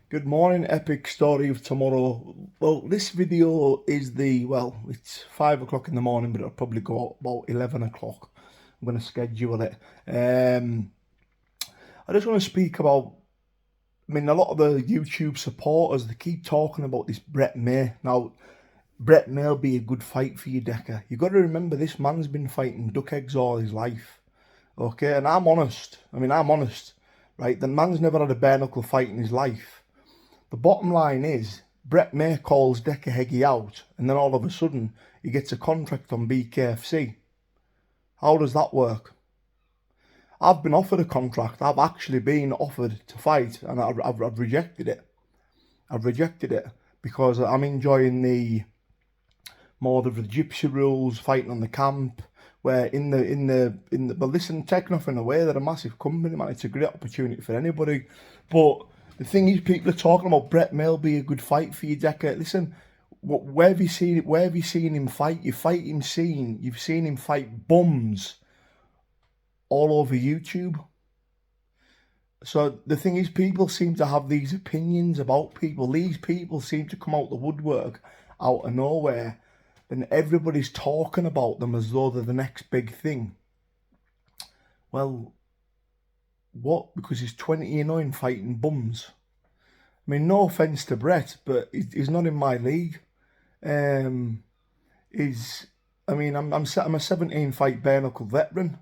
Good morning, epic story of tomorrow. Well, this video is it's 5 o'clock in the morning, but it'll probably go out about 11 o'clock. I'm going to schedule it. I just want to speak about, a lot of the YouTube supporters, they keep talking about this Brett May. Now, Brett May'll be a good fight for you, Decca. You got to remember this man's been fighting duck eggs all his life. Okay, and I'm honest. I'm honest, right? The man's never had a bare knuckle fight in his life. The bottom line is, Brett May calls Decca Heggie out, and then all of a sudden, he gets a contract on BKFC. How does that work? I've been offered a contract. I've actually been offered to fight, and I've rejected it. I've rejected it because I'm enjoying the more of the gypsy rules, fighting on the camp. Where but listen, take nothing away, they're a massive company, man. It's a great opportunity for anybody. But the thing is, people are talking about Brett May be a good fight for you, Decca. Listen, where have you seen it? Where have you seen him fight? You've seen him fight bums all over YouTube. So the thing is, people seem to have these opinions about people. These people seem to come out the woodwork, out of nowhere, and everybody's talking about them as though they're the next big thing. Well, what? Because he's 29 fighting bums. No offence to Brett, but he's not in my league. I'm a 17 fight bare knuckle veteran.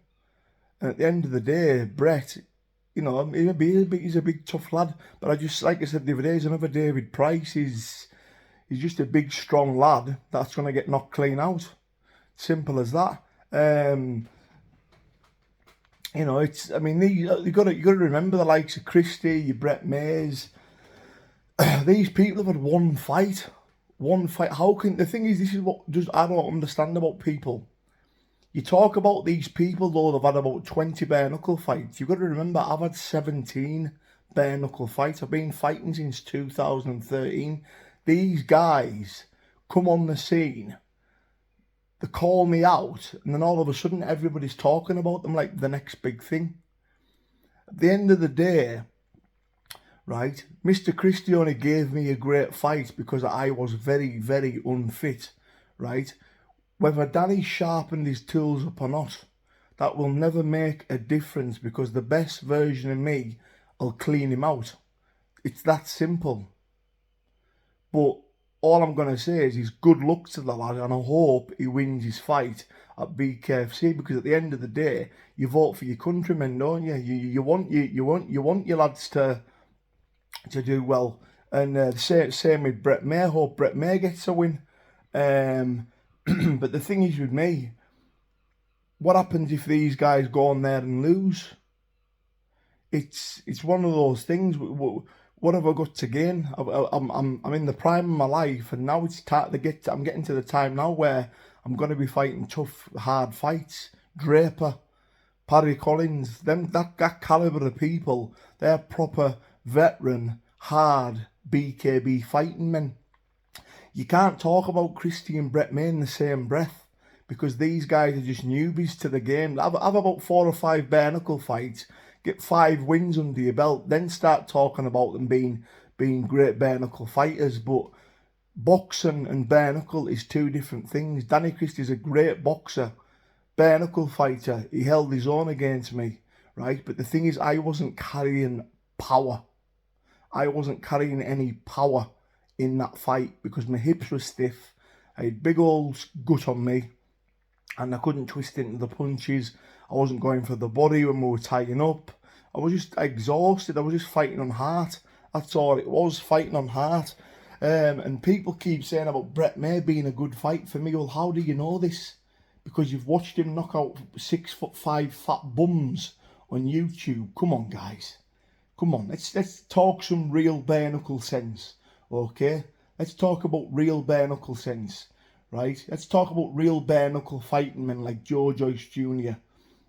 And at the end of the day, Brett, he's a big tough lad. But like I said the other day, he's another David Price. He's just a big strong lad that's gonna get knocked clean out. Simple as that. You got to remember the likes of Christie, your Brett Mays. These people have had one fight. How can the thing is? This is what I don't understand about people. You talk about these people though, they've had about 20 bare knuckle fights. You've got to remember, I've had 17 bare knuckle fights. I've been fighting since 2013. These guys come on the scene, they call me out, and then all of a sudden everybody's talking about them like the next big thing. At the end of the day, right, Mr. Christie only gave me a great fight because I was very, very unfit, right? Whether Danny sharpened his tools up or not, that will never make a difference because the best version of me will clean him out. It's that simple. But all I'm going to say is good luck to the lad, and I hope he wins his fight at BKFC, because at the end of the day, you vote for your countrymen, don't you? You want your lads to do well. And same with Brett May. I hope Brett May gets a win. But the thing is with me, what happens if these guys go on there and lose? It's one of those things. What have I got to gain? I'm in the prime of my life, and now it's time to get. I'm getting to the time now where I'm going to be fighting tough, hard fights. Draper, Paddy Collins, that caliber of people, they're proper veteran, hard BKB fighting men. You can't talk about Christie and Brett May in the same breath, because these guys are just newbies to the game. Have about 4 or 5 bare knuckle fights, get 5 wins under your belt, then start talking about them being great bare knuckle fighters. But boxing and bare knuckle is 2 different things. Danny Christie's a great boxer, bare knuckle fighter. He held his own against me, right? But the thing is, I wasn't carrying power. I wasn't carrying any power in that fight because my hips were stiff. I had big old gut on me, and I couldn't twist into the punches. I wasn't going for the body when we were tying up. I was just exhausted. I was just fighting on heart. That's all it was, fighting on heart. And people keep saying about Brett May being a good fight for me. Well, how do you know this? Because you've watched him knock out 6'5" fat bums on YouTube. Come on, guys. Come on, let's talk some real bare knuckle sense. Okay, let's talk about real bare knuckle sense, right? Let's talk about real bare knuckle fighting men like Joe Joyce Jr.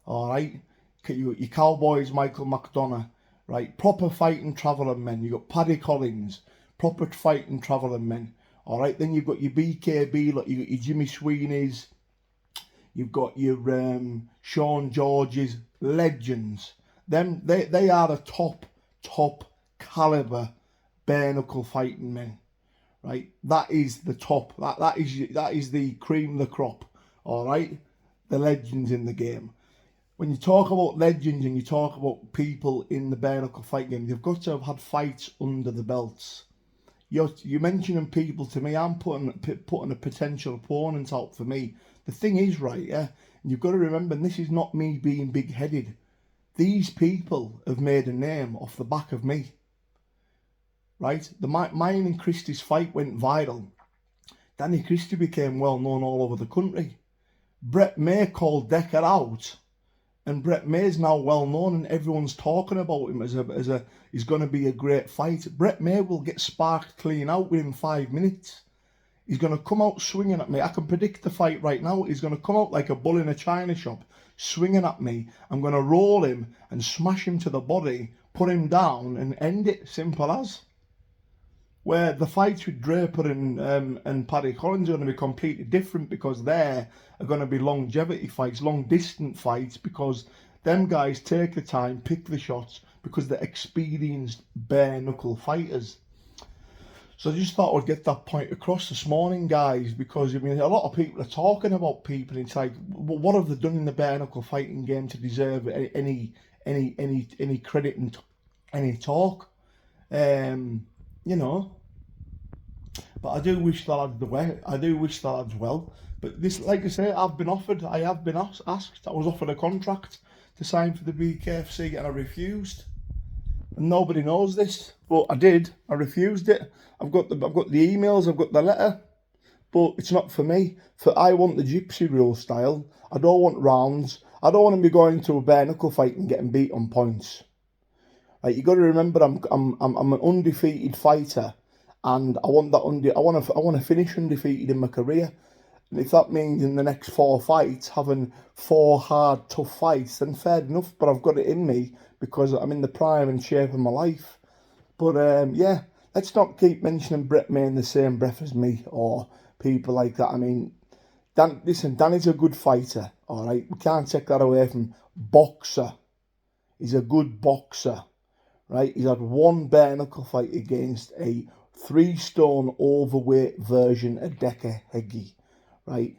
All right, your Cowboys, Michael McDonough, right? Proper fighting travelling men. You got Paddy Collins, proper fighting travelling men. All right, then you've got your BKB, like you got your Jimmy Sweeney's, you've got your Sean George's, legends. They are the top caliber bare knuckle fighting men, right? That is the top. That is the cream of the crop. All right, the legends in the game. When you talk about legends and you talk about people in the bare knuckle fight game, you've got to have had fights under the belts. You're mentioning people to me. I'm putting a potential opponent out for me. The thing is, right, yeah, and you've got to remember, and this is not me being big-headed. These people have made a name off the back of me, right? Mine and Christie's fight went viral. Danny Christie became well known all over the country. Brett May called Decca out, and Brett May's now well known, and everyone's talking about him as he's going to be a great fight. Brett May will get sparked clean out within 5 minutes. He's going to come out swinging at me. I can predict the fight right now. He's going to come out like a bull in a china shop, swinging at me. I'm going to roll him and smash him to the body, put him down and end it. Simple as. Where the fights with Draper and Paddy Collins are going to be completely different, because there are going to be longevity fights, long distance fights, because them guys take the time, pick the shots, because they're experienced bare knuckle fighters. So I just thought I'd get that point across this morning, guys, because I mean a lot of people are talking about people. It's like, what have they done in the bare knuckle fighting game to deserve any credit and any talk? You know, but I do wish the lads the way. I do wish the lads well. But this, like I say, I have been asked. I was offered a contract to sign for the BKFC and I refused. And nobody knows this, but I did. I refused it. I've got the emails. I've got the letter, but it's not for me. I want the gypsy rule style. I don't want rounds. I don't want to be going to a bare knuckle fight and getting beat on points. Like, you got to remember, I'm an undefeated fighter, and I want that I want to finish undefeated in my career. And if that means in the next 4 fights having 4 hard, tough fights, then fair enough. But I've got it in me because I'm in the prime and shape of my life. But yeah, let's not keep mentioning Brett May in the same breath as me or people like that. I mean, Danny's a good fighter, all right? We can't take that away from him. Boxer. He's a good boxer. Right, he's had 1 bare knuckle fight against a 3-stone overweight version of Decca Heggie. Right,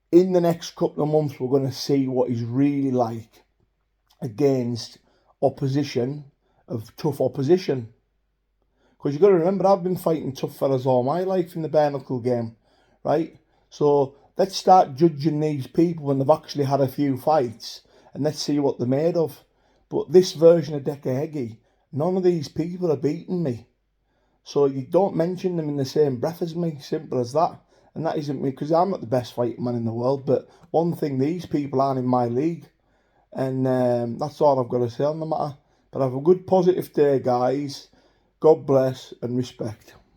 in the next couple of months, we're going to see what he's really like against opposition of tough opposition. Because you've got to remember, I've been fighting tough fellas all my life in the bare knuckle game. Right, so let's start judging these people when they've actually had a few fights, and let's see what they're made of. But this version of Decca Heggie, none of these people are beating me. So you don't mention them in the same breath as me. Simple as that. And that isn't me, because I'm not the best fighting man in the world. But one thing, these people aren't in my league. And that's all I've got to say on the matter. But have a good positive day, guys. God bless and respect.